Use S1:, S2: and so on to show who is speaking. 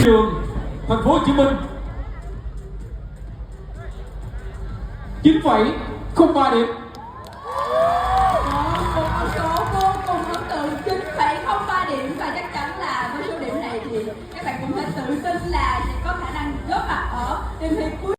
S1: trường thành phố Hồ Chí Minh 9,03 điểm.
S2: Một số vô cùng ấn tượng 9,03 điểm, và chắc chắn là với số điểm này thì các bạn cũng phải tự tin là sẽ có khả năng góp mặt ở đêm thi cuối